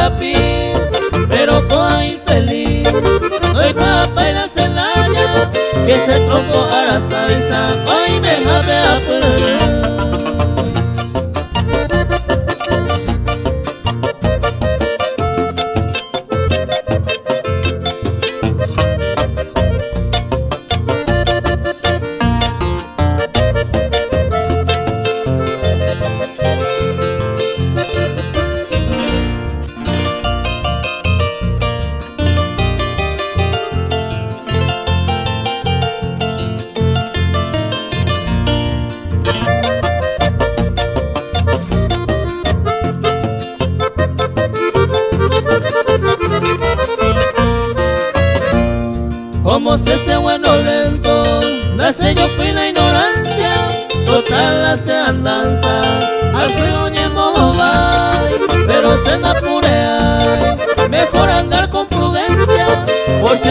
papi, pero coa infeliz. Soy capa y la celaya, que se tocó a la saisa, hoy me jape a perder. Como si ese bueno lento, nace yo pina ignorancia, total hace andanza, hace oñemo vai, pero se napurea, mejor andar con prudencia, por si